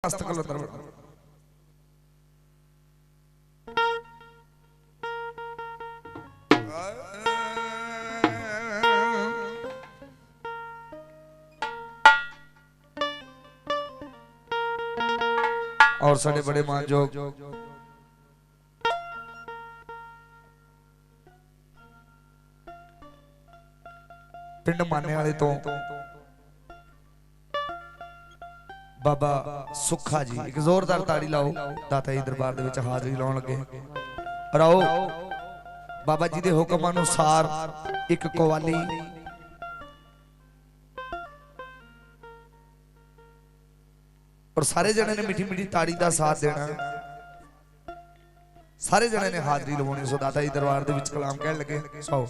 मस्त कलंदर और साढ़े बड़े मानजोग पिंड माने वाले तो बाबा सुखा जी एक जोरदार ताड़ी लाओ दाता जी दरबार दे विच हाजरी लाउण लगे और आओ बाबा जी दे हुक्म अनुसार एक कवाली और सारे जने ने मीठी मीठी ताड़ी दा साथ देना सारे जने ने हाजरी लवानी सो दाता जी दरबार दे विच कलाम कहन लगे सौ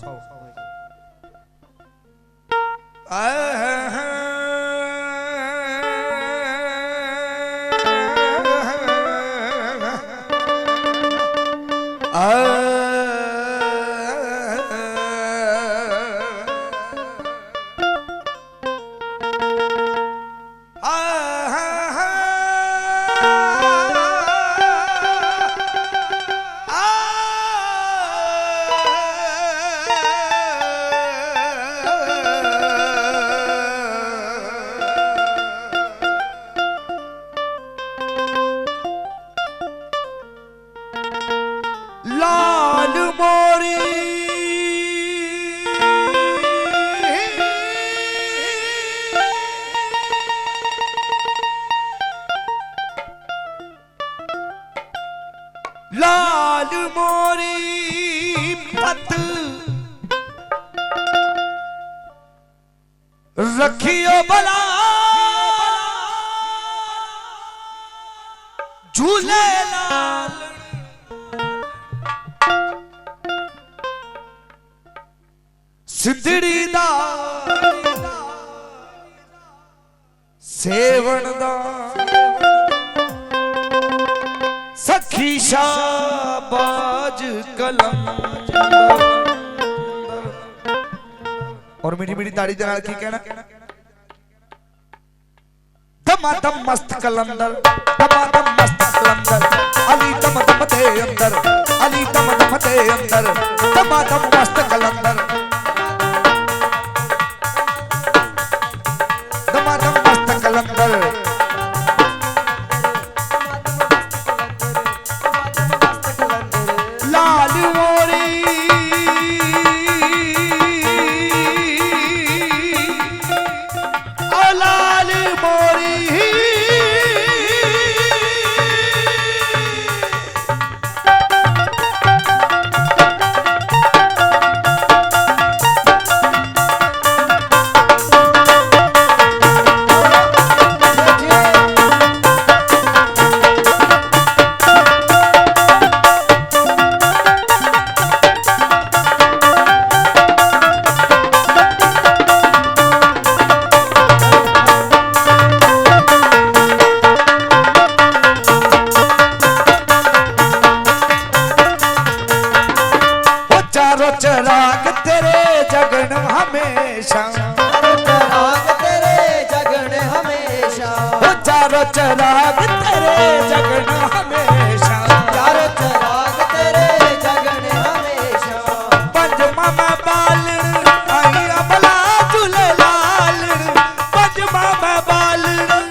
लाल मोरी लाल मोरी पत रखियो भला झूले लाल सिद्धड़ी दा सेवन दा सखी शाबाज कलम और मीठी मीठी ताड़ी दे नाल की कहना दमादम मस्त कलंदर दमादम मस्त कलंदर अली दम दम दे अंदर अली दम दम दे अंदर दमादम मस्त कलंदर दमादम मस्त कलंदर लाल मोरी ओ लाल मोरी चराग तेरे जगन हमेशा चराग तेरे जगन हमेशा चारों चराग तेरे जगन हमेशा चारों चराग तेरे जगन हमेशा पंजमा में बालन आई अबला झूले लाल पंजमा में बालन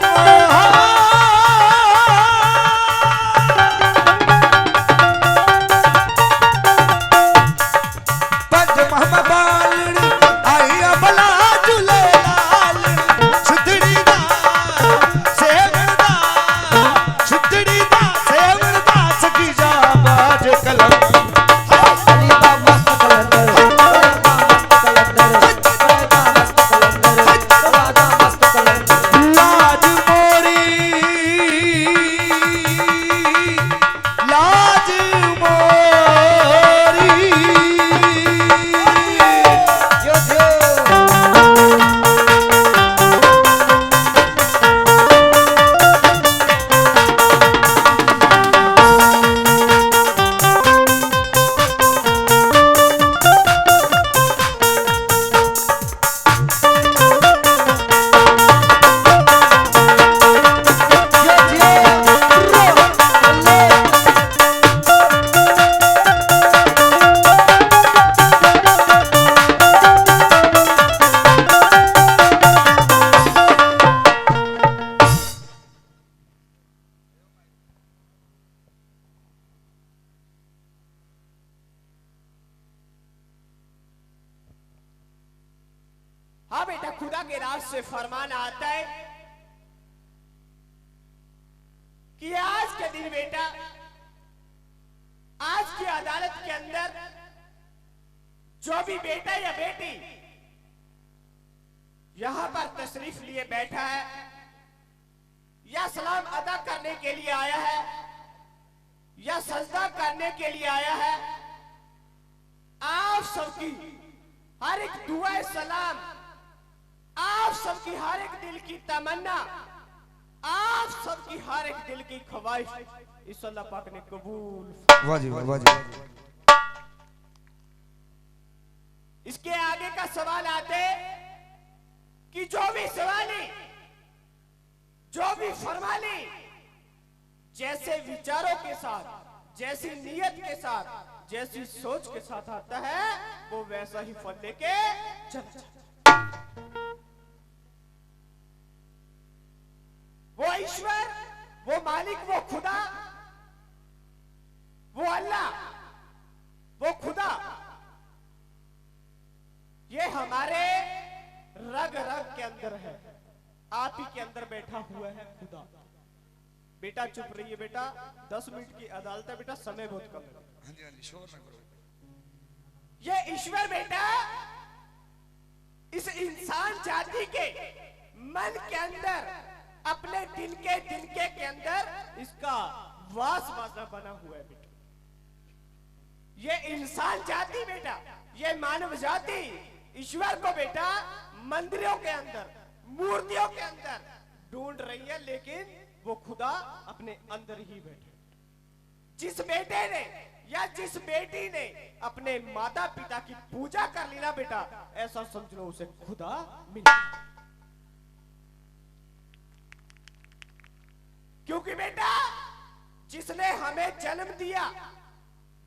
सेव हाँ बेटा, खुदा के राज से फरमान आता है कि आज के दिन बेटा, आज की अदालत के अंदर जो भी बेटा या बेटी यहां पर तशरीफ लिए बैठा है या सलाम अदा करने के लिए आया है या सजदा करने के लिए आया है, आप सबकी हर एक दुआ सलाम, आप सबकी हर एक दिल की तमन्ना, आप सबकी हर एक दिल की ख्वाहिश इस अल्लाह पाक ने कबूल। वाह जी वाह जी। इसके आगे का सवाल आते कि जो भी सवाली, जो भी फरमाली जैसे विचारों के साथ, जैसी नीयत के साथ, जैसी सोच के साथ आता है, वो वैसा ही फल लेके चलता। वो ईश्वर, वो मालिक, वो खुदा, वो अल्लाह, वो खुदा, ये हमारे रग रग के अंदर है, आप ही के अंदर बैठा हुआ है खुदा। बेटा चुप रहिए बेटा, 10 मिनट की अदालत है बेटा, समय बहुत कम है। हाँ जी हाँ जी, शोर ना करो। ये ईश्वर बेटा इस इंसान जाति के मन के अंदर, अपने दिल के अंदर इसका वास वासा बना हुआ है बेटा। ये इंसान जाति बेटा, ये मानव जाति ईश्वर को बेटा मंदिरों के अंदर, मूर्तियों के अंदर ढूंढ रही है, लेकिन वो खुदा अपने अंदर ही बैठे। जिस बेटे ने या जिस बेटी ने अपने माता पिता की पूजा कर ली ना बेटा, ऐसा समझ लो उसे खुदा मिला। क्योंकि बेटा जिसने हमें जन्म दिया,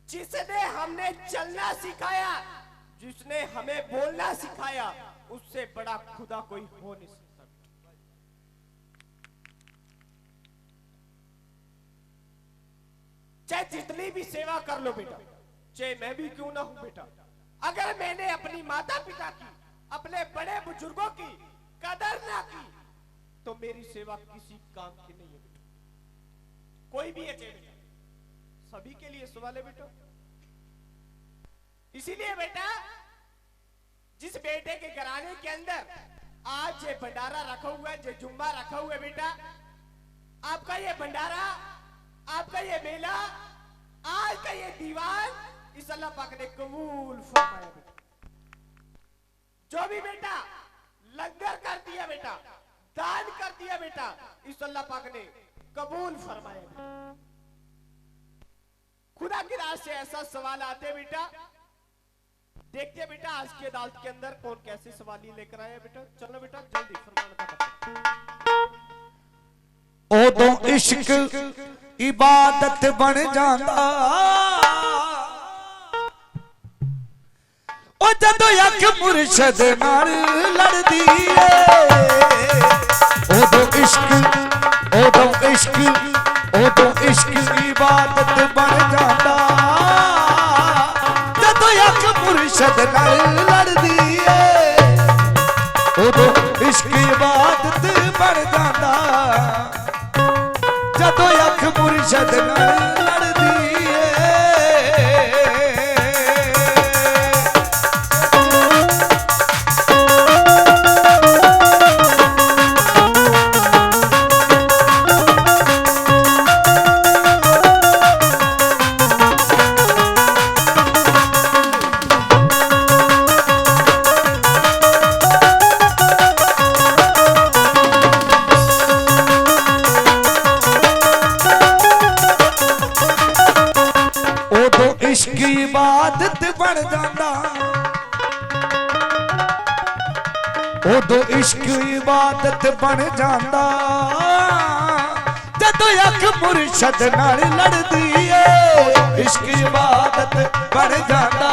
जिसने हमने चलना सिखाया, जिसने हमें बोलना सिखाया, उससे बड़ा खुदा कोई हो नहीं सकता। चाहे जितनी भी सेवा कर लो बेटा, चाहे मैं भी क्यों ना हूं बेटा, अगर मैंने अपनी माता पिता की, अपने बड़े बुजुर्गों की कदर ना की, तो मेरी सेवा किसी काम की नहीं है बेटा। कोई भी है बेटा, सभी के लिए सवाल है बेटा। इसीलिए बेटा जिस बेटे के घराने के अंदर आज ये भंडारा रखा हुआ है, जो जुम्मा रखा हुआ है बेटा, आपका ये भंडारा, आपका ये मेला, आज का ये दीवान इस अल्लाह पाक ने कबूल फरमाया बेटा। जो भी बेटा लंगर कर दिया बेटा, दान कर दिया बेटा, इस अल्लाह पाक ने कबूल फरमाया बेटा। खुदा की राह से ऐसा सवाल आते बेटा, देखते बेटा आज की अदालत के अंदर कौन कैसे सवाल लेकर आया बेटा। चलो बेटा जल्दी फरमान बता। उदों इश्क इबादत बन जांदा, ओ जदों अख मुर्शद नाल लड़दी है। उदों इश्क इबादत बन जांदा, जदों अख मुर्शद नाल लड़दी है। उदों इश्क इबादत बन जांदा, जदों अख मुर्शद नाल लड़दी है। इश्क इबादत बन जांदा, उदों इश्क इबादत बन जांदा, जदों अख मुर्शद नाल लड़दी है। इश्क इबादत बन जांदा,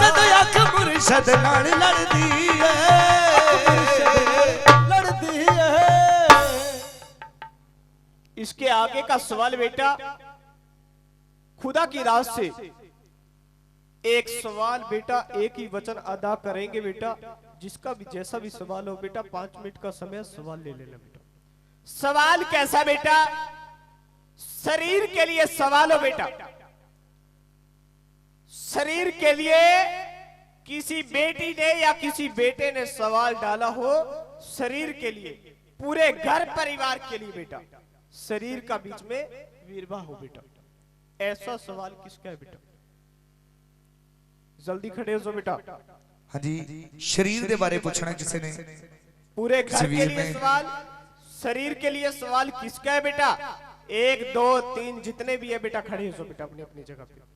जदों अख मुर्शद नाल लड़दी है। इसके आगे का सवाल बेटा खुदा की राज से एक सवाल बेटा, एक ही वचन अदा करेंगे बेटा, जिसका भी जैसा भी सवाल हो बेटा 5 मिनट का समय सवाल ले लेना बेटा। सवाल कैसा बेटा? शरीर के लिए सवाल हो बेटा। शरीर के लिए किसी बेटी ने या किसी बेटे ने सवाल डाला हो, शरीर के लिए, पूरे घर परिवार के लिए बेटा, शरीर का बीच में विवाह हो बेटा। ऐसा सवाल किसका है बेटा? जल्दी खड़े हो जाओ बेटा। हाँ जी, शरीर के बारे पूछना किसी ने, पूरे घर के लिए में। सवाल, शरीर के लिए सवाल किसका है बेटा? 1 2 3 जितने भी है बेटा खड़े हो जाओ बेटा अपनी अपनी जगह पे।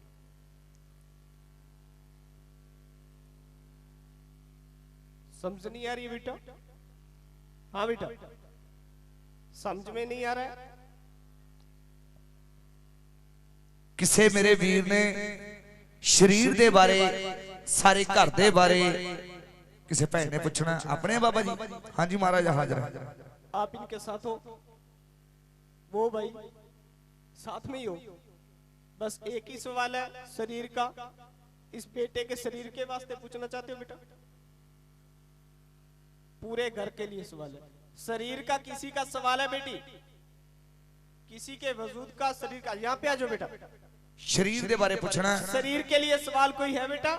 समझ नहीं आ रही है बेटा? हाँ बेटा, समझ में नहीं आ रहा है? किसे मेरे वीर ने शरीर दे बारे, सारे घर दे बारे किसे भैन ने पूछना अपने बाबा जी? हाँ जी महाराज हाजिर है। आप इनके साथ हो, वो भाई साथ में ही हो। बस एक ही सवाल है शरीर का, इस बेटे के शरीर के वास्ते पूछना चाहते हो बेटा? पूरे घर के लिए सवाल है। शरीर का किसी का सवाल है बेटी? किसी के वजूद का, शरीर का? यहाँ पे आ जाओ बेटा। शरीर के बारे पूछना। शरीर के लिए सवाल कोई है बेटा?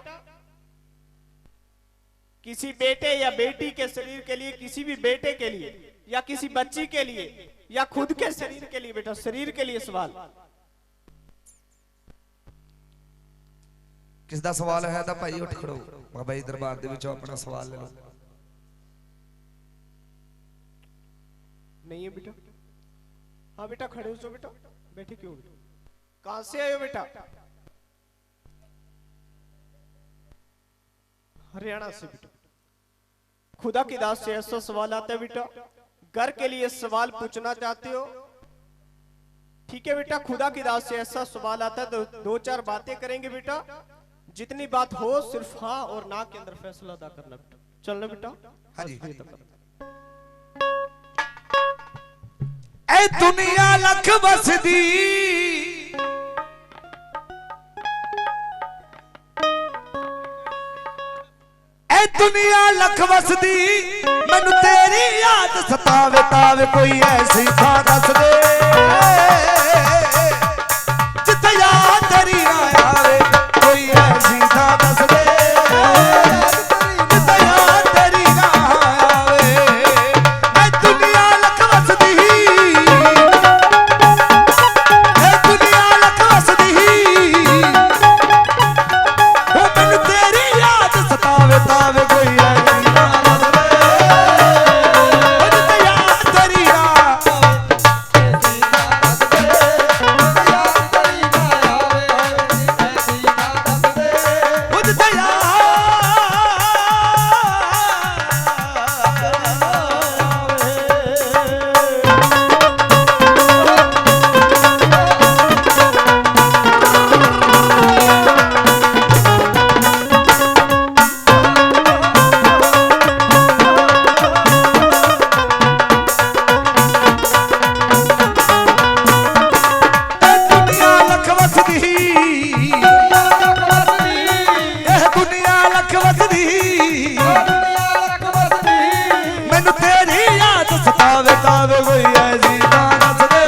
किसी बेटे या बेटी के शरीर के लिए, किसी भी बेटे के लिए या किसी बच्ची के लिए या खुद के शरीर के लिए बेटा, शरीर के लिए सवाल। किस दा सवाल है? तो भाई उठ खड़ो, बाबा जी दरबार दे विचों अपना सवाल ले लो। नहीं है बेटा? हाँ बेटा खड़े हो जाओ बेटा। बैठे क्यों बेटा? कहां से आए हो बेटा? हरियाणा से बेटा। खुदा की दास से ऐसा सवाल आता है बेटा, घर के लिए सवाल पूछना चाहते हो? ठीक है बेटा, खुदा की दास से ऐसा सवाल आता है तो 2-4 बातें करेंगे बेटा। जितनी बात हो सिर्फ हाँ और ना के अंदर फैसला अदा करना बेटा। चलना बेटा। हाँ जी। ए दुनिया लख बसदी, ए दुनिया लख बसदी, मैनू तेरी याद सतावे तावे, कोई ऐसी थां दस दे जिथे याद तेरी ना आवे, कोई ऐसी थां दस दे जिथे याद तेरी ना आवे। ए दुनिया लख बसदी, ए दुनिया लख बसदी, ओ मैनू तेरी याद सतावे तावे, कोई ऐसी थां दस दे जिथे याद तेरी ना बुझ दया दुनिया लख वसदी, ਇਹ ਦੁਨੀਆ ਲੱਖ ਵਸਦੀ, ਮੈਨੂੰ ਤੇਰੀ ਯਾਦ ਸਤਾਵੇ ਤਾਵੇ, ਕੋਈ ਐਸੀ ਥਾਂ ਦੱਸ ਦੇ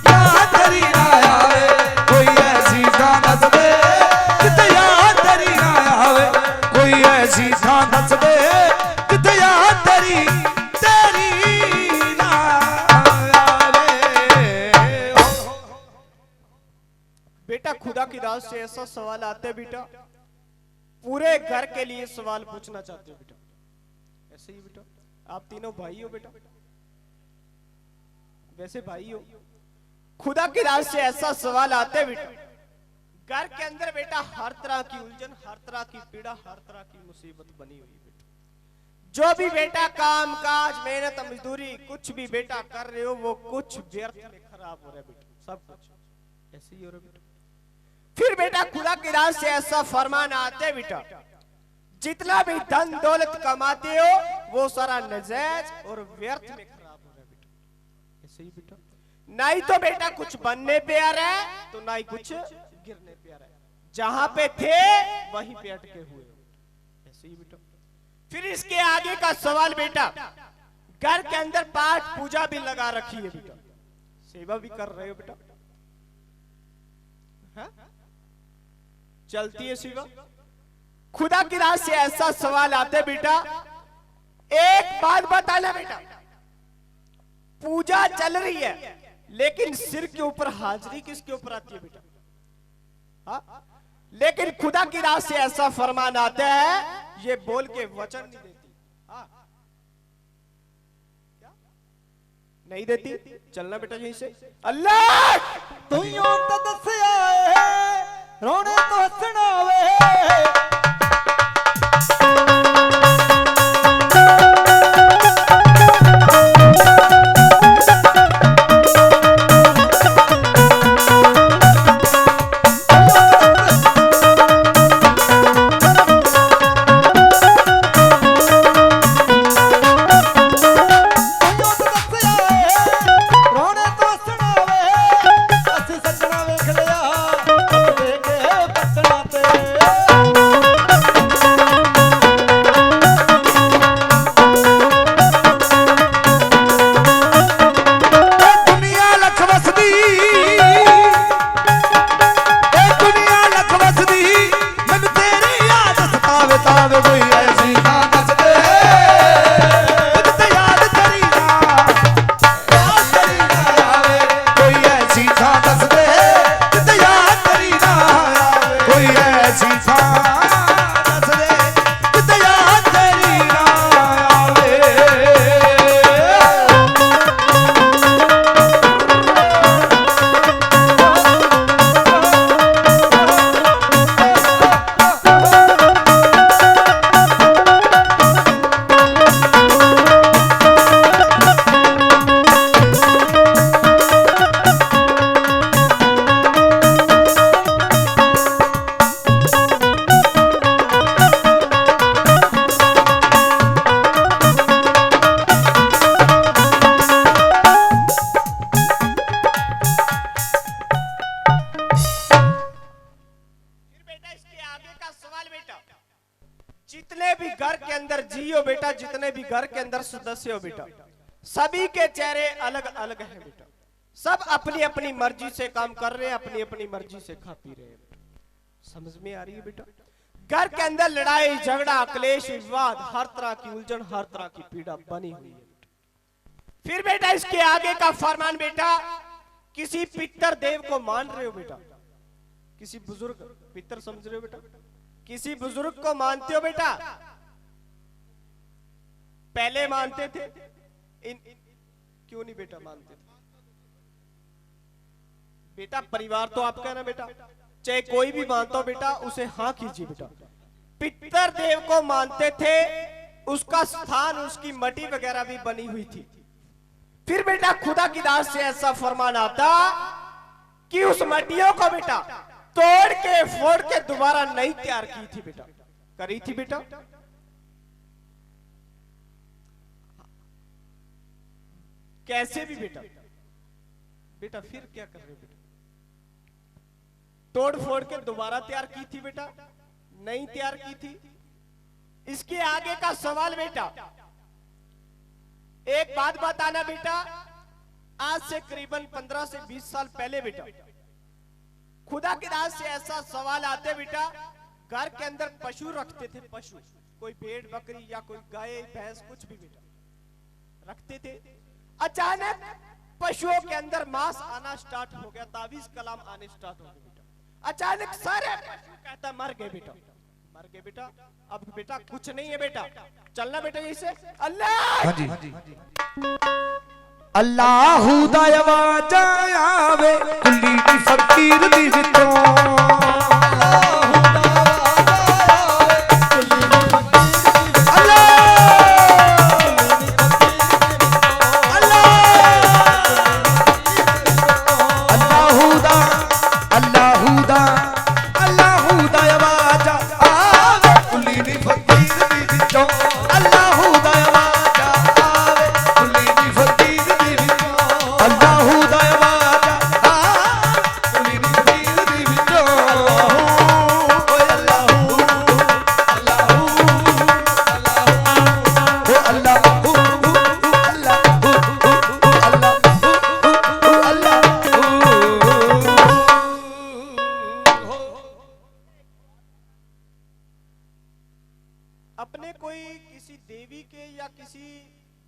ਯਾਦ ਤੇਰੀ ਨਾ ਆਵੇ, ਕੋਈ ਐਸੀ ਥਾਂ ਦੱਸ ਦੇ ਜਿੱਥੇ ਯਾਦ ਤੇਰੀ ਨਾ ਆਵੇ, ਕੋਈ ਐਸੀ ਥਾਂ ਦੱਸ ਦੇ ਜਿੱਥੇ ਯਾਦ ਤੇਰੀ ਨਾ ਆਵੇ। बेटा खुदा की दास से ऐसा सवाल आता है बेटा, पूरे घर के लिए सवाल पूछना चाहते हो बेटा। ऐसे ही बेटा, आप तीनों भाई हो बेटा, वैसे भाई हो। खुदा की दास से ऐसा सवाल आता है बेटा, घर के अंदर बेटा हर तरह की उलझन, हर तरह की पीड़ा, हर तरह की मुसीबत बनी हुई है बेटा। जो भी बेटा काम काज, मेहनत, मजदूरी कुछ भी बेटा कर रहे हो, वो कुछ व्यर्थ में खराब हो रहा है बेटा, सब कुछ ऐसे ही हो रहा है बेटा। फिर बेटा खुदा की राह से ऐसा फरमान आता है बेटा, जितना भी धन दौलत कमाते हो वो सारा नजायज और व्यर्थ में खराब हो रहा है बेटा। ऐसे ही बेटा, ना ही तो बेटा कुछ बनने पे आ रहा है तो ना ही कुछ गिरने पे आ रहा है। जहां पे थे वहीं पे अटके हुए, ऐसे ही बेटा। फिर इसके आगे का सवाल बेटा, घर के अंदर पाठ पूजा भी लगा रखी है बेटा, सेवा भी कर रहे हो बेटा, हा? चलती है सेवा। खुदा की राह से ऐसा सवाल आते बेटा, एक बात बताना बेटा, पूजा चल रही है लेकिन सिर के ऊपर हाजिरी किसके ऊपर आती है बेटा? हा? लेकिन खुदा की राह से ऐसा फरमान आता है, ये बोल के वचन नहीं देती। हा? क्या नहीं देती? चलना बेटा यहीं से। अल्लाह तू यूं तो दसिया है, रोने तो हसना वे। जितने भी घर के अंदर जियो बेटा, जितने भी घर के अंदर सदस्य हो बेटा, सभी के चेहरे अलग अलग हैं बेटा, सब अपनी अपनी मर्जी से काम कर रहे हैं, अपनी अपनी मर्जी से खा पी रहे हैं बेटा। समझ में आ रही है बेटा? घर के अंदर लड़ाई झगड़ा क्लेश विवाद, हर तरह की उलझन, हर तरह की पीड़ा बनी हुई है बेटा। फिर बेटा इसके आगे का फरमान बेटा, किसी पितर देव को मान रहे हो बेटा, किसी बुजुर्ग, पितर समझ रहे हो बेटा, किसी बुजुर्ग को मानते हो बेटा? पहले मानते थे, क्यों नहीं बेटा मानते थे? बेटा परिवार तो आपका है ना बेटा, चाहे कोई भी मानता हो बेटा उसे हाँ कीजिए बेटा। पितर देव को मानते थे, उसका स्थान, उसकी मटी वगैरह भी बनी हुई थी। फिर बेटा खुदा की दास से ऐसा फरमान आता कि उस मटियों को बेटा तोड़ के फोड़ के दोबारा नई तैयार की थी बेटा, करी थी बेटा। कैसे भी बेटा, बेटा फिर क्या कर रहे बेटा? तोड़ फोड़ के दोबारा तैयार की थी बेटा, नई तैयार की थी। इसके आगे का सवाल बेटा, एक बात बताना बेटा, आज से करीबन 15 से 20 साल पहले बेटा खुदा के राज से ऐसा सवाल आते बेटा, घर के अंदर पशु रखते थे, पशु, कोई भेड़ बकरी या कोई गाय भैंस कुछ भी बेटा रखते थे। अचानक पशुओं के अंदर मांस आना स्टार्ट हो गया, तावीज कलाम आने स्टार्ट हो गए बेटा। अचानक सारे पशु कहता मर गए बेटा, मर गए बेटा। अब बेटा कुछ नहीं है बेटा, चलना बेटा यहीं से। अल्लाह हाँ जी अल्लाहू दा आवाज आवे कुली दी फकीर दी विचों,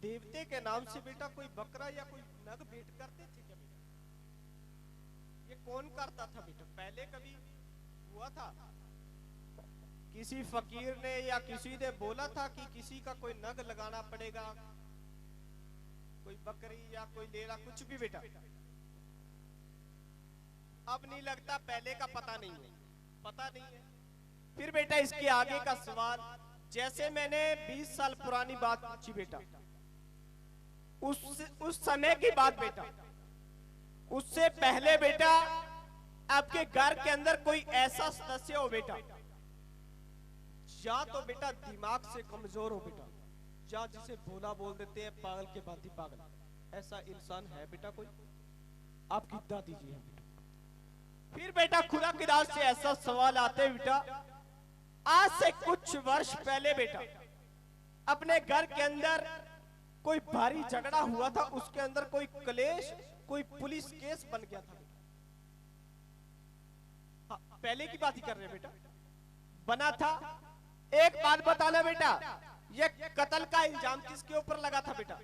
देवते के नाम से बेटा कोई बकरा या कोई नग भेंट करते थे क्या बेटा? ये कौन करता था बेटा? पहले कभी हुआ था? किसी फकीर ने या किसी ने बोला था कि किसी का कोई नग लगाना पड़ेगा, कोई बकरी या कोई लेला, कुछ भी बेटा? अब नहीं लगता, पहले का पता नहीं है, पता नहीं है। फिर बेटा इसके आगे का सवाल, जैसे मैंने 20 साल पुरानी बात पूछी बेटा, उस समय की बात बेटा, उससे पहले बेटा आपके घर के अंदर कोई ऐसा सदस्य हो बेटा, या तो बेटा दिमाग से कमजोर हो बेटा, या जिसे भोला बोल देते हैं, पागल के भांति पागल, ऐसा इंसान है बेटा कोई? आप कितना दीजिए बेटा। फिर बेटा खुदा की दास से ऐसा सवाल आते बेटा, आज से कुछ वर्ष पहले बेटा अपने घर के अंदर कोई भारी झगड़ा हुआ था, उसके अंदर कोई क्लेश, कोई पुलिस केस बन गया था बेटा। हाँ, पहले की बात ही कर रहे हैं बेटा, बना था। एक बात बताना बेटा, ये कत्ल का इल्जाम किसके ऊपर लगा था बेटा?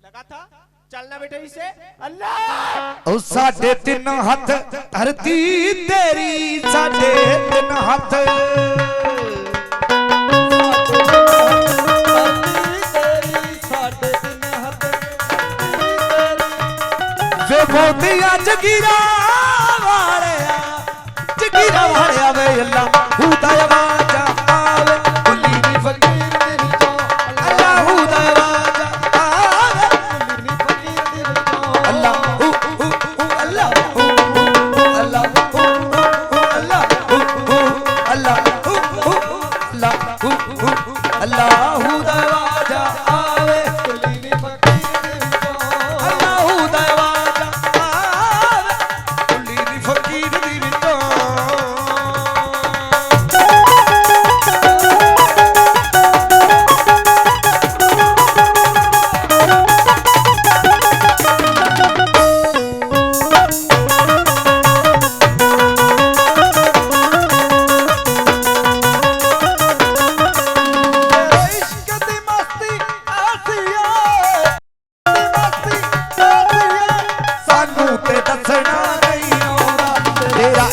लगा था, चलना बेटा इसे, अल्लाह। ओ साढ़े 3 हाथ धरती तेरी, साढ़े 3 हाथ वे मोतिया जगीरा वालिया, जगीरा वालिया वे अल्लाह हुदा आवाज़ आवे, कुली दी फकीर दे विचों अल्लाह हुदा आवाज़ आवे, कुली दी फकीर दे विचों अल्लाह अल्लाह अल्लाह अल्लाह अल्लाह हुदा आवाज़ आवे, कुली दी फकीर दे विचों अल्लाह हुदा आवाज़ आवे, कुली दी फकीर दे विचों।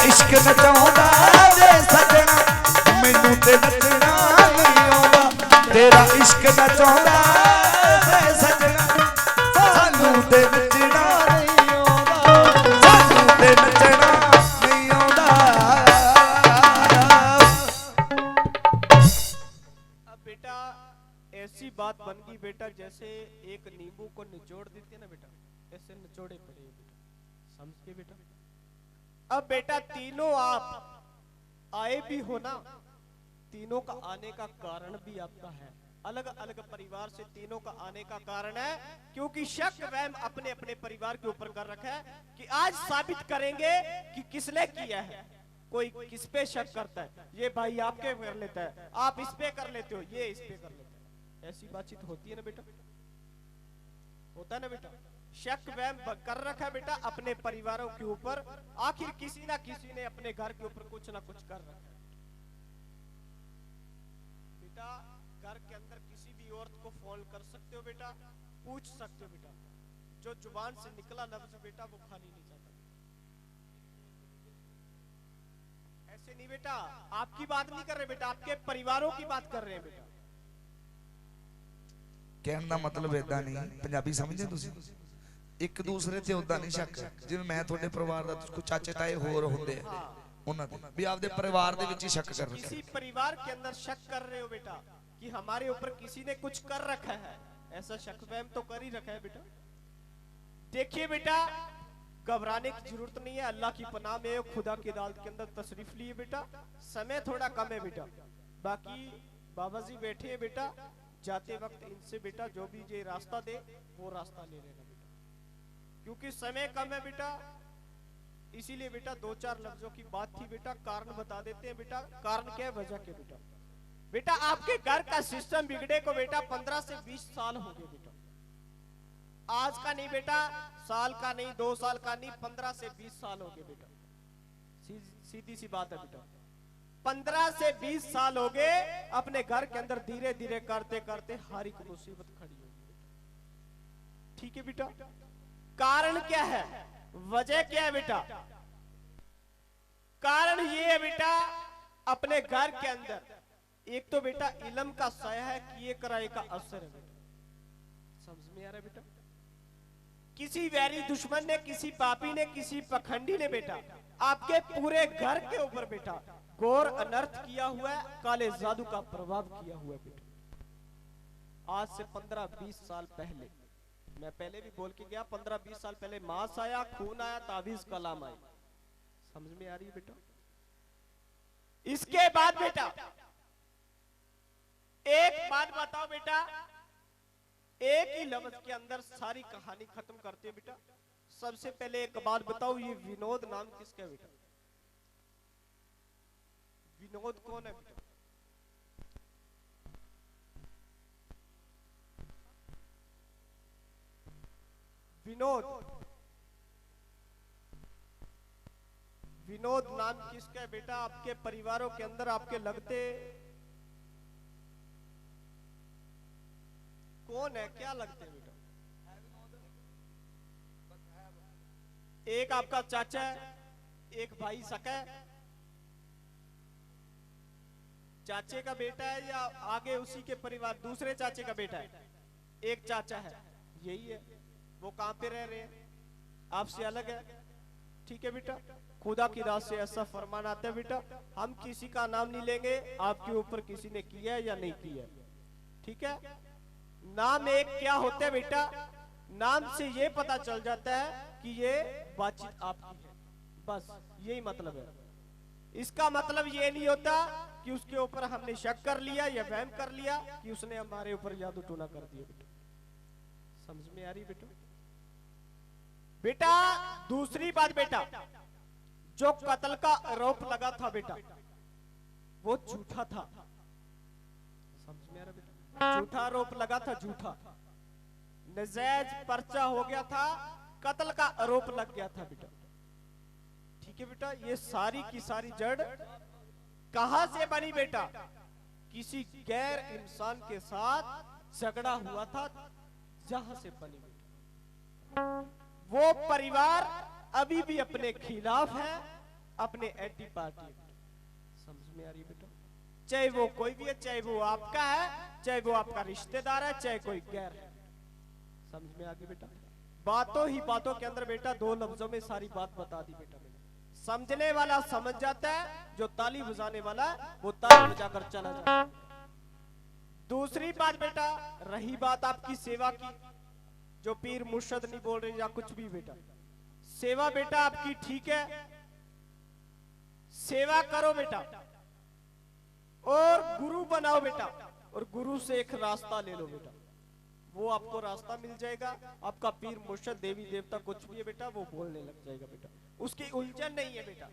इश्क नचाउंदा जे सजना, मैनू ते नचना नहीं आउंदा, तेरा इश्क नचाउंदा जे सजना, सानू ते नचना नहीं आउंदा, सानू ते नचना नहीं आउंदा। अब बेटा ऐसी बात बन गई बेटा, जैसे एक नींबू को निचोड़ देते ना बेटा, ऐसे निचोड़े पड़े बेटा, समझ के बेटा। अब बेटा तीनों आप आए भी हो ना, तीनों का आने का कारण भी आपका है, अलग अलग परिवार से तीनों का आने का कारण है, क्योंकि शक वहम अपने अपने परिवार के ऊपर कर रखा है कि आज साबित करेंगे कि किसने किया है। कोई किस पे शक करता है, ये भाई आपके कर लेता है, आप इस पे कर लेते हो, ये इस पे कर लेता है। ऐसी बातचीत होती है ना बेटा, होता है ना बेटा। शक वहम कर रखा है बेटा अपने परिवारों के ऊपर, आखिर किसी ना किसी ने अपने घर के ऊपर कुछ ना कुछ कर रखा है बेटा। घर के अंदर किसी भी औरत को फोन कर सकते हो बेटा, पूछ सकते हो बेटा, जो जुबान से निकला लफ्ज बेटा वो खाली नहीं जाता। ऐसे नहीं बेटा, आपकी बात नहीं कर रहे बेटा, आपके परिवारों की बात कर रहे हैं बेटा। कहने का मतलब इदा नहीं, पंजाबी समझे तुसी, एक दूसरे ते उदा नहीं शक, जिवें मैं तुहाडे परिवार दा कुछ चाचे ताए होर हुंदे आ, उन्हां ते भी आपदे परिवार दे विच ही शक कर रखा किसी परिवार के अंदर शक कर रहे हो बेटा कि हमारे ऊपर किसी ने कुछ कर रखा है, ऐसा शक वहम तो कर ही रखा है बेटा। देखिए बेटा, घबराने की जरूरत नहीं है, अल्लाह की पनाह में खुदा की अदालत के अंदर तशरीफ लिए बेटा। समय थोड़ा कम है बेटा, बाकी बाबा जी बैठे हैं बेटा, जाते वक्त इनसे बेटा जो भी ये रास्ता दे वो रास्ता ले लेना बेटा, क्योंकि समय कम है बेटा। इसीलिए बेटा दो चार लफ्जों की बात थी बेटा, कारण बता देते हैं बेटा। कारण क्या है, वजह क्या बेटा? बेटा आपके घर का सिस्टम बिगड़े को बेटा 15 से 20 साल हो गए बेटा। आज का नहीं बेटा, साल का नहीं, 2 साल का नहीं, 15 से 20 साल हो गए बेटा। सीधी सी बात है बेटा, 15 से 20 साल हो गए अपने घर के अंदर धीरे धीरे करते करते हर एक मुसीबत खड़ी होगी बेटा। ठीक है बेटा। कारण क्या है, वजह क्या है बेटा? कारण ये है बेटा, अपने घर के अंदर एक तो बेटा इल्म का साया है, किए कराए का असर है बेटा। समझ में आ रहा है बेटा? किसी वैरी दुश्मन ने, किसी पापी ने, किसी पखंडी ने बेटा आपके पूरे घर के ऊपर बेटा घोर अनर्थ किया हुआ है, काले जादू का प्रभाव किया हुआ है बेटा। आज से 15-20 साल पहले, मैं पहले भी बोल के गया, 15-20 साल पहले मांस आया, खून आया, ताबीज कलाम आई। समझ में आ रही है बेटा? इसके बाद बेटा एक बात बताओ बेटा, एक ही लफ्ज के अंदर सारी कहानी खत्म करते हैं बेटा। सबसे पहले एक बात बताओ, ये विनोद नाम किसका है बेटा? विनोद कौन है बेटा? विनोद नाम किसका है बेटा? आपके परिवारों के अंदर आपके लगते कौन है, क्या लगते हैं बेटा? एक आपका चाचा है, एक भाई सका है, चाचे का बेटा है या आगे उसी के परिवार दूसरे चाचे का बेटा है? एक चाचा है, यही है। वो कहां पे रह रहे हैं? आपसे अलग है, ठीक है बेटा। खुदा की राह से ऐसा फरमान आता है बेटा, हम किसी का नाम नहीं लेंगे, आपके ऊपर किसी ने किया है या नहीं किया है, ठीक है। नाम एक क्या होता है बेटा? नाम से ये पता चल जाता है कि ये बातचीत आपकी है, बस यही मतलब है। इसका मतलब ये नहीं होता कि उसके ऊपर हमने शक कर लिया या वहम कर लिया कि उसने हमारे ऊपर जादू टोना कर दिया बेटा। समझ में आ रही बेटा? बेटा दूसरी बात बेटा, जो कत्ल का आरोप लगा था बेटा वो झूठा था। समझ में आ रहा बेटा? झूठा आरोप लगा था, झूठा नजायज पर्चा हो गया था, कत्ल का आरोप लग गया था बेटा, ठीक है बेटा। ये सारी की सारी जड़ कहां से बनी बेटा? किसी गैर इंसान के साथ झगड़ा हुआ था, जहां से बनी बेटा। वो परिवार अभी भी अपने खिलाफ है, अपने एंटी पार्टी। समझ में आ रही है बेटा? चाहे वो कोई भी है, चाहे वो आपका है, चाहे वो आपका रिश्तेदार है, चाहे कोई गैर है। समझ में आ गई बेटा? बातों ही बातों के अंदर बेटा दो लफ्जों में सारी बात बता दी बेटा मैंने। समझने वाला समझ जाता है, जो ताली बजाने वाला वो ताली बजाकर चला जाता है। दूसरी बात बेटा, रही बात आपकी सेवा की, जो पीर मुर्शद नहीं बोल रहे या कुछ भी बेटा, सेवा बेटा आपकी ठीक है, सेवा करो बेटा और गुरु बनाओ बेटा, और गुरु से एक रास्ता ले लो बेटा, वो आपको रास्ता मिल जाएगा। आपका पीर मुर्शद देवी देवता कुछ भी है बेटा, वो बोलने लग जाएगा बेटा। उसकी उलझन नहीं है बेटा।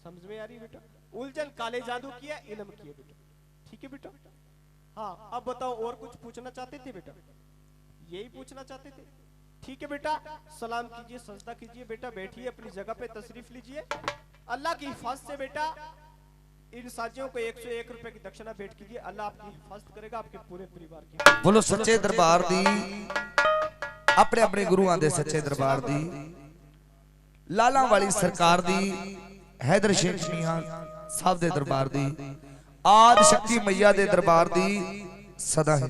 समझ में आ रही है बेटा? उलझन काले जादू की है, इल्म की है बेटा, ठीक है बेटा। हाँ अब बताओ, और कुछ पूछना चाहते थे बेटा? यही पूछना चाहते थे, ठीक है बेटा। सलाम कीजिए, सजदा कीजिए बेटा, बैठिए अपनी जगह पे, तशरीफ लीजिए। अल्लाह की हिफाजत से बेटा इन साजियों को 101 रुपए की दक्षिणा भेंट कीजिए। अल्लाह आपकी हिफाजत करेगा, आपके पूरे परिवार की। बोलो सच्चे दरबार दी, अपने अपने गुरुआं दे सच्चे दरबार दी, लाला वाली सरकार दी, हैदर शेख मियां साहब दे दरबार दी, आदि शक्ति मैया दे दरबार दी सदा ही।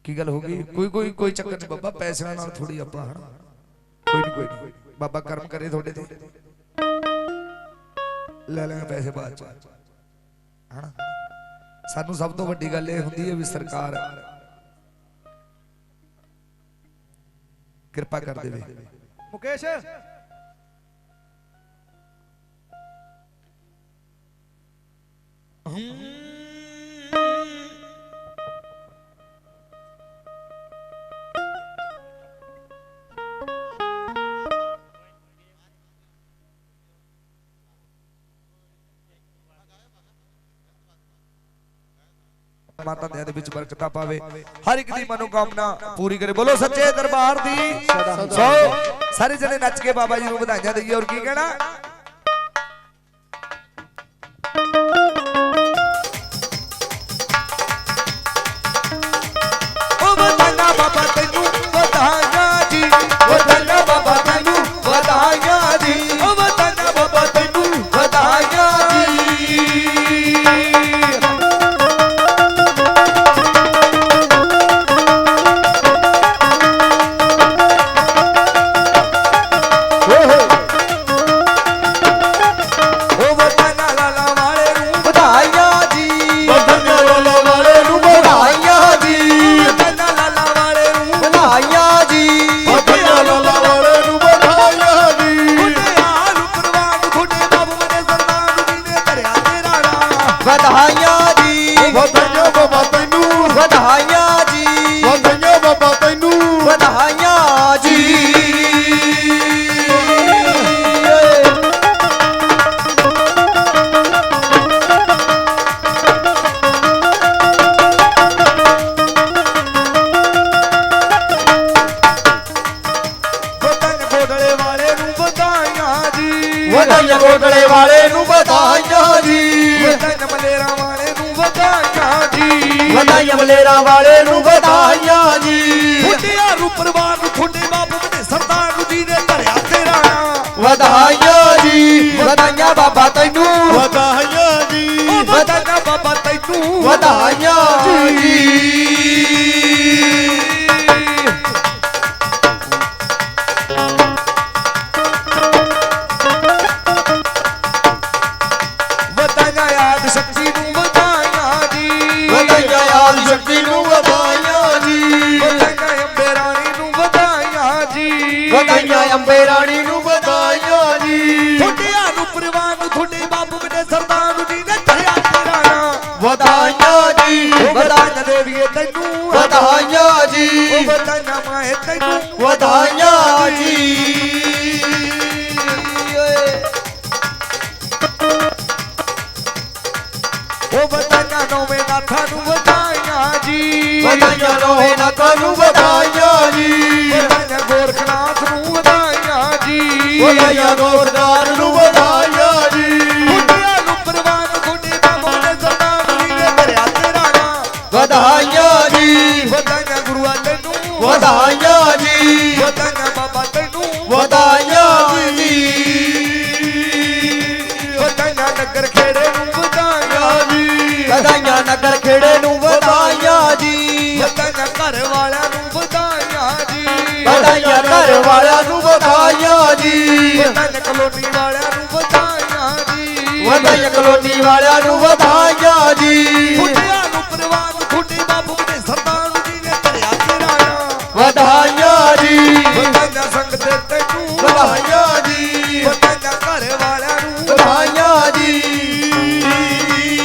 की गल होगी? कोई चक्कर नहीं बाबा, पैसे नाल थोड़ी आपा हना, कोई नहीं बाबा कर्म करे थोड़े ते ले लेंगे पैसे बाद च हना। सानू सब तो वड्डी गल ये हुंदी है भी सरकार कृपा कर देवे। मुकेश ਕੰਮਾਂ ਧੰਦਿਆਂ ਦੇ ਵਿੱਚ ਬਰਕਤਾਂ ਪਾਵੇ ਹਰ ਇੱਕ ਦੀ ਮਨੋਕਾਮਨਾ ਪੂਰੀ ਕਰੇ ਬੋਲੋ ਸੱਚੇ ਦਰਬਾਰ ਦੀ ਸੋ ਸਾਰੇ ਜਣੇ ਨੱਚ ਕੇ ਬਾਬਾ ਜੀ ਨੂੰ ਵਧਾਈਆਂ ਦਈਏ ਔਰ ਕੀ ਕਹਿਣਾ ਉਹ ਵਧਾਈਆਂ ਬਾਬਾ ਤੈਨੂੰ ਵਧਾਈਆਂ ਜੀ ਵਧਾਈਆਂ ਬਾਬਾ ਤੈਨੂੰ ਵਧਾਈਆਂ ਜੀ ਉਹ ਵਧਾਈਆਂ ਬਾਬਾ ਤੈਨੂੰ ਵਧਾਈਆਂ ਜੀ ਕੋਟਲੇ ਵਾਲੇ ਨੂੰ ਵਧਾਈਆਂ ਜੀ ਵਧਾਈਆਂ ਮਲੇਰਾਂ ਵਾਲੇ ਨੂੰ ਵਧਾਈਆਂ ਜੀ ਵਧਾਈਆਂ ਮਲੇਰਾਂ ਵਾਲੇ ਨੂੰ ਵਧਾਈਆਂ ਜੀ ਖੁੱਡਿਆ ਰੂ ਪਰਵਾਰ ਨੂੰ ਖੁੱਡੇ ਬਾਬੂ ਦੇ ਸਰਦਾਰ ਨੂੰ ਜੀ ਨੇ ਧਰਿਆ ਤੇਰਾ ਵਧਾਈਆਂ ਜੀ ਵਧਾਈਆਂ ਬਾਬਾ ਤੈਨੂੰ ਵਧਾਈਆਂ ਜੀ ਵਧਾਈਆਂ ਬਾਬਾ ਤੈਨੂੰ ਵਧਾਈਆਂ ਜੀ ਸ਼ਕਤੀ ਨੂੰ ਵਧਾਈਆਂ ਜੀ ਵਧਾਈਆਂ ਆਦ ਸ਼ਕਤੀ ਨੂੰ ਵਧਾਈਆਂ ਜੀ ਵਧਾਈਆਂ ਅੰਬੇ ਰਾਣੀ ਨੂੰ ਵਧਾਈਆਂ ਜੀ ਵਧਾਈਆਂ ਅੰਬੇ ਰਾਣੀ ਨੂੰ ਵਧਾਈਆਂ ਜੀ ਖੁੱਡਿਆ ਨੂੰ ਪਰਵਾਰ ਨੂੰ ਖੁੱਡੇ ਬਾਬੂ ਦੇ ਸਰਦਾਰ ਨੂੰ ਜੀ ਨੇ ਧਰਿਆ ਤੇਰਾ ਵਧਾਈਆਂ ਜੀ ਵਧਾਈਆਂ ਦੇਵੀਏ ਤੈਨੂੰ ਵਧਾਈਆਂ ਜੀ ਵਧਾਈਆਂ ਮਾਏ ਤੈਨੂੰ ਵਧਾਈਆਂ ਜੀ ਉਹ ਵਧਾਈਆਂ ਨੌਵੇਂ ਨਾਥਾਂ ਨੂੰ ਵਧਾਈਆਂ ਜੀ ਵਧਾਈਆਂ ਨੌਵੇਂ ਨਾਥਾਂ ਨੂੰ ਵਧਾਈਆਂ ਜੀ ਵਧਾਈਆਂ ਗੋਰਖਨਾਥ ਨੂੰ ਵਧਾਈਆਂ ਜੀ ਵਧਾਈਆਂ ਗੋਰਦਾਰ ਨੂੰ ਵਧਾਈਆਂ ਜੀ ਖੁੱਡਿਆ ਨੂੰ ਪਰਵਾਨ ਖੁੱਡੇ ਬਾਬੂ ਦੇ ਸਰਦਾਰ ਜੀ ਨੇ ਧਰਿਆ ਤੇਰਾ ਵਧਾਈਆਂ ਜੀ ਵਧਾਈਆਂ ਗੁਰੂਆਂ ਤੈਨੂੰ ਵਧਾਈਆਂ ਜੀ ਵਧਾਈਆਂ ਬਾਬਾ ਤੈਨੂੰ ਵਧਾਈਆਂ ਜੀ ਵਧਾਈਆਂ ਨਗਰ ਖੇੜੇ ਨੂੰ ਵਧਾਈਆਂ ਜੀ ਵਧਾਈਆਂ ਨਗਰ ਖੇੜੇ ਨੂੰ ਵਧਾਈਆਂ ਜੀ ਵਧਾਈਆਂ ਘਰ ਵਾਲਿਆਂ ਨੂੰ ਵਧਾਈਆਂ ਜੀ ਵਧਾਈਆਂ ਘਰ ਵਾਲਿਆਂ ਨੂੰ ਵਧਾਈਆਂ ਜੀ ਵਧਾਈਆਂ ਕਲੋਨੀ ਵਾਲਿਆਂ ਨੂੰ ਵਧਾਈਆਂ ਜੀ ਵਧਾਈਆਂ ਕਲੋਨੀ ਵਾਲਿਆਂ ਨੂੰ ਵਧਾਈਆਂ ਜੀ ਖੁੱਡਿਆਂ ਨੂੰ ਪਰਵਾਨ ਖੁੱਡੇ ਬਾਬੂ ਦੇ ਸਰਦਾਰ ਜੀ ਨੇ ਧਰਿਆ ਤੇਰਾ ਵਧਾਈਆਂ ਜੀ ਵਧਾਈਆਂ ਸੰਗਤ ਤੈਨੂੰ ਵਧਾਈਆਂ ਜੀ ਵਧਾਈਆਂ ਘਰ ਵਾਲਿਆਂ ਨੂੰ ਵਧਾਈਆਂ ਜੀ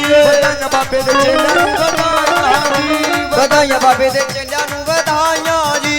ਵਧਾਈਆਂ ਬਾਬੇ ਦੇ ਚੇਲਿਆਂ ਨੂੰ ਵਧਾਈਆਂ ਜੀ ਵਧਾਈਆਂ ਬਾਬੇ ਦੇ ਚੇਲਿਆਂ ਨੂੰ ਵਧਾਈਆਂ ਜੀ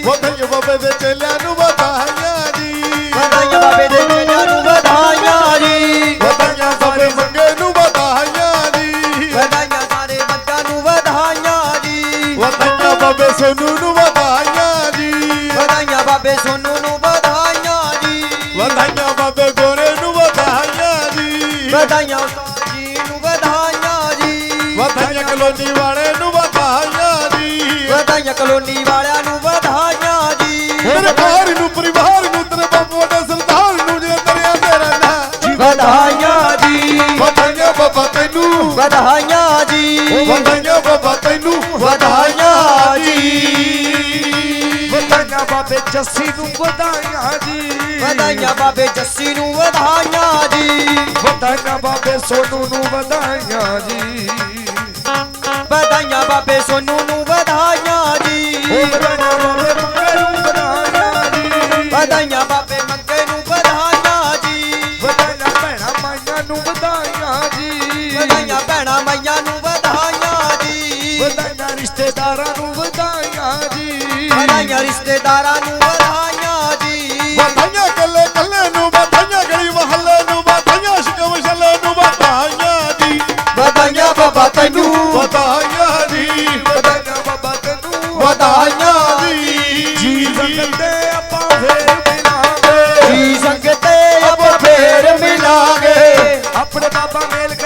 ਵਧਾਈਆਂ ਬਾਬੇ ਦੇ ਚੇਲਿਆਂ ਨੂੰ ਵਧਾਈਆਂ ਜੀ ਵਧਾਈਆਂ ਬਾਬੇ ਦੇ ਚੇਲਿਆਂ ਨੂੰ ਵਧਾਈਆਂ ਜੀ ਵਧਾਈਆਂ ਸਾਰੇ ਮੰਗੇ ਨੂੰ ਵਧਾਈਆਂ ਜੀ ਵਧਾਈਆਂ ਸਾਰੇ ਬੱਚਿਆਂ ਨੂੰ ਵਧਾਈਆਂ ਜੀ ਵਧਾਈਆਂ ਬਾਬੇ ਸੋਨੂ ਨੂੰ ਵਧਾਈਆਂ ਜੀ ਵਧਾਈਆਂ ਬਾਬੇ ਸੋਨੂ ਨੂੰ ਵਧਾਈਆਂ ਜੀ ਵਧਾਈਆਂ ਬਾਬੇ ਗੋਰੇ ਨੂੰ ਵਧਾਈਆਂ ਜੀ ਵਧਾਈਆਂ ਜੀ ਨੂੰ ਵਧਾਈਆਂ ਜੀ ਵਧਾਈਆਂ ਕਲੋਨੀ ਵਾਲੇ ਨੂੰ ਵਧਾਈਆਂ ਜੀ ਵਧਾਈਆਂ ਕਲੋਨੀ ਵਾਲਿਆਂ ਨੂੰ ਵਧਾਈਆਂ ਜੀ ਮੇਰੇ ਘਰ ਨੂੰ ਪਰਿਵਾਰ ਨੂੰ ਤੇਰੇ ਬਾਬੂ ਦੇ ਸਰਦਾਰ ਨੂੰ ਜੇ ਤੇਰਾ ਤੇਰਾ ਨਾਂ ਵਧਾਈਆਂ ਜੀ ਵਧਾਈਆਂ ਬਾਬਾ ਤੈਨੂੰ ਵਧਾਈਆਂ ਜੀ ਵਧਾਈਆਂ ਬਾਬਾ ਤੈਨੂੰ ਵਧਾਈਆਂ ਜੀ ਵਧਾਈਆਂ ਬਾਬੇ ਜੱਸੀ ਨੂੰ ਵਧਾਈਆਂ ਜੀ ਵਧਾਈਆਂ ਬਾਬੇ ਜੱਸੀ ਨੂੰ ਵਧਾਈਆਂ ਜੀ ਵਧਾਈਆਂ ਬਾਬੇ ਸੋਨੂ ਨੂੰ ਵਧਾਈਆਂ ਜੀ ਵਧਾਈਆਂ ਬਾਬੇ ਸੋਨੂ ਨੂੰ ਵਧਾਈਆਂ ਜੀ ਵਧਾਈਆਂ ਬਾਬੇ ਮੰਗੇ ਨੂੰ ਵਧਾਈਆਂ ਜੀ ਵਧਾਈਆਂ ਬਾਬੇ ਮੰਗੇ ਨੂੰ ਵਧਾਈਆਂ ਜੀ ਵਧਾਈਆਂ ਭੈਣਾਂ ਮਾਈਆਂ ਨੂੰ ਵਧਾਈਆਂ ਜੀ ਵਧਾਈਆਂ ਭੈਣਾਂ ਮਾਈਆਂ ਨੂੰ ਵਧਾਈਆਂ ਜੀ ਵਧਾਈਆਂ ਰਿਸ਼ਤੇਦਾਰਾਂ ਨੂੰ ਵਧਾਈਆਂ ਜੀ ਵਧਾਈਆਂ ਰਿਸ਼ਤੇਦਾਰਾਂ ਨੂੰ ਵਧਾਈਆਂ ਜੀ ਵਧਾਈਆਂ ਕੱਲੇ ਕੱਲੇ ਨੂੰ ਵਧਾਈਆਂ ਗਲੀ ਮਹੱਲੇ ਨੂੰ ਵਧਾਈਆਂ ਸ਼ਿਕਮ ਸ਼ੱਲੇ ਨੂੰ ਵਧਾਈਆਂ ਜੀ ਵਧਾਈਆਂ ਬਾਬਾ ਤੈਨੂੰ ਵਧਾਈਆਂ ਜੀ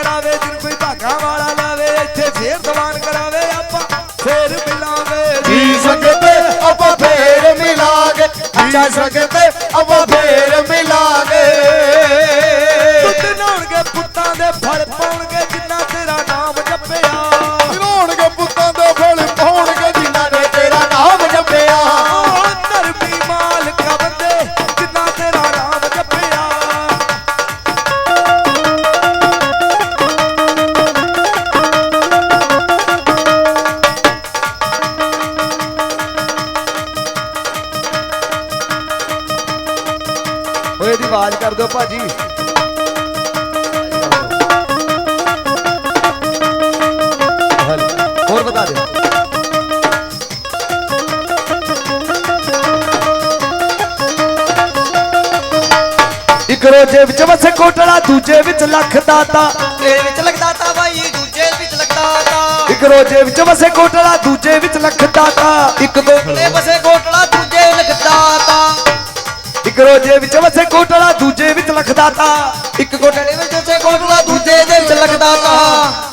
करावे जिन कोई भागा वाला लावे इत्थे फेर दवान करावे आपां फेर मिलांगे जी सकते अब फेर मिलांगे जा सकते अब फेर मिलांगे दुੱਧ ਨਹਾਉਣਗੇ ਪੁੱਤਾਂ ਦੇ ਫਲ ਪਾਉਣਗੇ ਜਿੰਨਾ ਤੇਰਾ ਨਾਮ ਜਪਿਆ ਰੋਣਗੇ ਪੁੱਤਾਂ ਦੇ ਫਲ ਪਾਉਣਗੇ ਜਿਨ੍ਹਾਂ ਨੇ ਤੇਰਾ ਨਾਮ ਜਪਿਆ ਧਰਮੀ ਮਾਲਕਾ ਬੰਦੇ ਜਿੰਨਾ ਤੇਰਾ ਨਾਮ ਜਪਿਆ ਓਏ ਇਹਦੀ ਆਵਾਜ਼ ਕਰ ਦਿਓ ਭਾਜੀ ਹੋਰ ਬਤਾ ਦਿਓ ਇੱਕ ਰੋਜੇ ਵਿੱਚ ਵਸੇ ਕੋਟਲਾ ਦੂਜੇ ਵਿੱਚ ਲੱਖ ਦਾਤਾ ਤੇਰੇ ਵਿੱਚ ਲੱਗਦਾ ਤਾ ਬਾਈ ਦੂਜੇ ਵਿੱਚ ਲੱਗਦਾ ਤਾ ਇੱਕ ਰੋਜੇ ਵਿੱਚ ਵਸੇ ਕੋਟਲਾ ਦੂਜੇ ਵਿੱਚ ਲੱਖ ਦਾਤਾ ਇੱਕ ਕੋਟਲੇ ਵਸੇ ਕੋਟਲਾ ਦੂਜੇ ਲੱਗਦਾ ਤਾ ਇੱਕ ਰੋਜੇ ਵਿੱਚ ਵਸੇ ਕੋਟਲਾ ਦੂਜੇ ਵਿੱਚ ਲੱਖ ਦਾਤਾ ਇੱਕ ਕੋਟਲੇ ਵਿੱਚ ਵਸੇ ਕੋਟਲਾ ਦੂਜੇ ਦੇ ਵਿੱਚ ਲੱਗਦਾ ਤਾ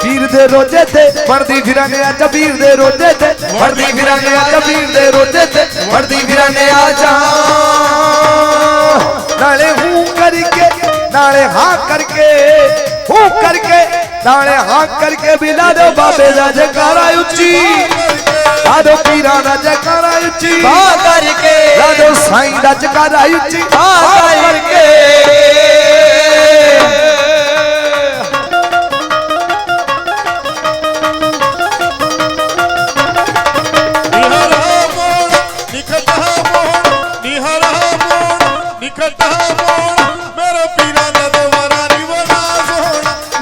ਪੀਰ ਦੇ ਰੋਜੇ ਤੇ ਵੜਦੀ ਫਿਰਾਂਗੇ ਆ ਪੀਰ ਦੇ ਰੋਜੇ ਤੇ ਵੜਦੀ ਫਿਰਾਂਗੇ ਆ ਪੀਰ ਦੇ ਰੋਜੇ ਤੇ ਵੜਦੀ ਫਿਰਾਂਗੇ ਆ ਜਾ ਨਾਲੇ ਹੂੰ ਕਰਕੇ ਨਾਲੇ ਹਾਂ ਕਰਕੇ ਹੂੰ ਕਰਕੇ ਨਾਲੇ ਹਾਂ ਕਰਕੇ ਬਿਲਾ ਦੋ ਬਾਬੇ ਦਾ ਜਕਾਰਾ ਉੱਚੀ ਆਦੋ ਪੀਰਾਂ ਦਾ ਜਕਾਰਾ ਉੱਚੀ ਬਾ ਕਰਕੇ ਆਦੋ ਸਾਈਂ ਦਾ ਜਕਾਰਾ ਉੱਚੀ ਬਾ ਕਰਕੇ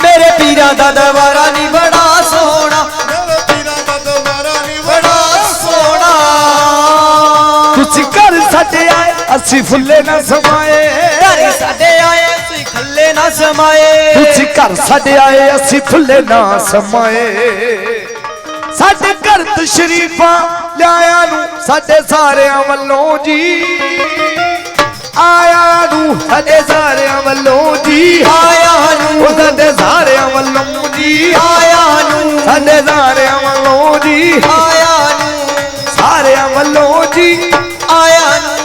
ਮੇਰੇ ਪੀਰਾਂ ਦਾ ਦਰਬਾਰਾ ਨਹੀਂ ਬੜਾ ਸੋਹਣਾ ਬੜਾ ਸੋਹਣਾ ਤੁਸੀਂ ਘਰ ਸਾਡੇ ਆਏ ਅਸੀਂ ਫੁੱਲੇ ਨਾ ਸਮਾਏ ਘਰ ਸਾਡੇ ਆਏ ਤੁਸੀਂ ਖੱਲੇ ਨਾ ਸਮਾਏ ਤੁਸੀਂ ਘਰ ਸਾਡੇ ਆਏ ਅਸੀਂ ਫੁੱਲੇ ਨਾ ਸਮਾਏ ਸਾਡੇ ਘਰ ਤਸ਼ਰੀਫਾਂ ਲਿਆਇਆ ਨੂੰ ਸਾਡੇ ਸਾਰਿਆਂ ਵੱਲੋਂ ਜੀ ਆਇਆ ਨੂੰ ਸਾਡੇ ਸਾਰਿਆਂ ਵੱਲੋਂ ਜੀ ਆਇਆ ਨੂੰ ਉਹ ਸਾਡੇ ਸਾਰਿਆਂ ਵੱਲੋਂ ਜੀ ਆਇਆ ਨੂੰ ਸਾਡੇ ਸਾਰਿਆਂ ਵੱਲੋਂ ਜੀ ਆਇਆ ਨੂੰ ਸਾਰਿਆਂ ਵੱਲੋਂ ਜੀ ਆਇਆ ਨੂੰ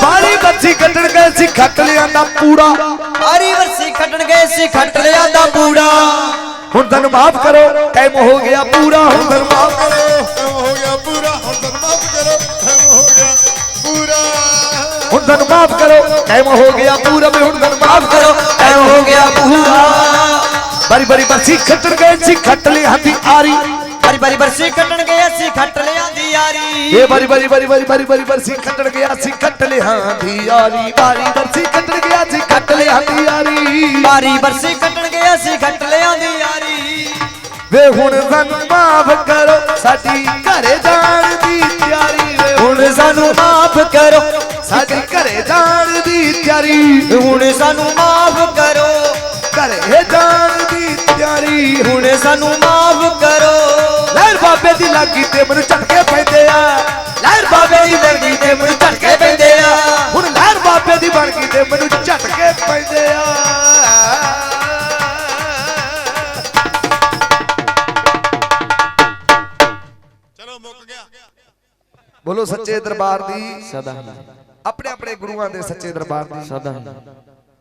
ਬਾਰੀ ਬੱਚੀ ਕੱਢਣ ਗਏ ਸੀ ਖੱਟ ਲਿਆਂਦਾ ਪੂੜਾ ਆਰੀ ਵਰਸੀ ਖੱਟਣ ਗਏ ਸੀ ਖੱਟ ਲਿਆ ਦਾ ਬੂੜਾ ਹੁਣ ਤੈਨੂੰ ਮਾਫ ਕਰੋ ਟਾਈਮ ਹੋ ਗਿਆ ਪੂਰਾ ਹੁਣ ਤੈਨੂੰ ਮਾਫ ਹੋ ਗਿਆ ਪੂਰਾ ਹੁਣ ਤੈਨੂੰ ਮਾਫ ਕਰੋ ਹੋ ਗਿਆ ਪੂਰਾ ਹੁਣ ਤੈਨੂੰ ਮਾਫ ਕਰੋ ਟਾਈਮ ਹੋ ਗਿਆ ਪੂਰਾ ਵੀ ਹੁਣ ਤੈਨੂੰ ਮਾਫ ਕਰੋ ਟਾਈਮ ਹੋ ਗਿਆ ਪੂਰਾ ਬੜੀ ਬੜੀ ਬਰਸੀ ਖੱਟਣ ਗਏ ਸੀ ਖੱਟ ਲਈ ਹੱਥੀ ਆਰੀ ਬਾਰੀ ਬਾਰੀ ਵਰਸੀ ਖੱਟਣ ਗਏ ਅਸੀਂ ਖੱਟ ਲਿਆ ਦੀ ਯਾਰੀ ਇਹ ਬੜੀ ਬੜੀ ਬੜੀ ਬੜੀ ਬੜੀ ਬੜੀ ਬਰਸੀ ਖੱਟਣ ਗਿਆ ਸੀ ਖੱਟ ਲਈ ਹੱਥੀ ਆਰੀ ਬਾਰੀ ਬਰਸੀ ਖੱਟਣ ਗਿਆ ਸੀ ਖੱਟ ਲਈ ਹੱਥੀ ਆਰੀ ਬਾਰੀ ਵਰਸੀ ਖੱਟਣ ਗਏ ਅਸੀਂ ਖੱਟ ਲਿਆ ਦੀ ਯਾਰੀ ਵੇ ਹੁਣ ਸਾਨੂੰ ਮਾਫ ਕਰੋ ਸਾਡੀ ਘਰੇ ਜਾਣ ਦੀ ਤਿਆਰੀ ਵੇ ਹੁਣ ਸਾਨੂੰ ਮਾਫ ਕਰੋ ਸਾਡੀ ਘਰੇ ਜਾਣ ਦੀ ਤਿਆਰੀ ਹੁਣ ਸਾਨੂੰ ਮਾਫ ਕਰੋ ਘਰੇ ਜਾਣ ਦੀ ਤਿਆਰੀ ਹੁਣ ਸਾਨੂੰ ਮਾਫ ਕਰੋ ਲਹਿਰ ਬਾਬੇ ਦੀ ਲੱਗੀ ਤੇ ਮੈਨੂੰ ਝਟਕੇ ਪੈਂਦੇ ਆ ਲਹਿਰ ਬਾਬੇ ਦੀ ਲੱਗੀ ਤੇ ਮੈਨੂੰ ਝਟਕੇ ਪੈਂਦੇ ਆ ਹੁਣ ਲਹਿਰ ਬਾਬੇ ਦੀ ਬਣ ਗਈ ਤੇ ਮੈਨੂੰ ਝਟਕੇ ਪੈਂਦੇ ਆ ਚਲੋ ਮੁੱਕ ਗਿਆ ਬੋਲੋ ਸੱਚੇ ਦਰਬਾਰ ਦੀ ਸਦਾ ਆਪਣੇ ਆਪਣੇ ਗੁਰੂਆਂ ਦੇ ਸੱਚੇ ਦਰਬਾਰ ਦੀ ਸਦਾ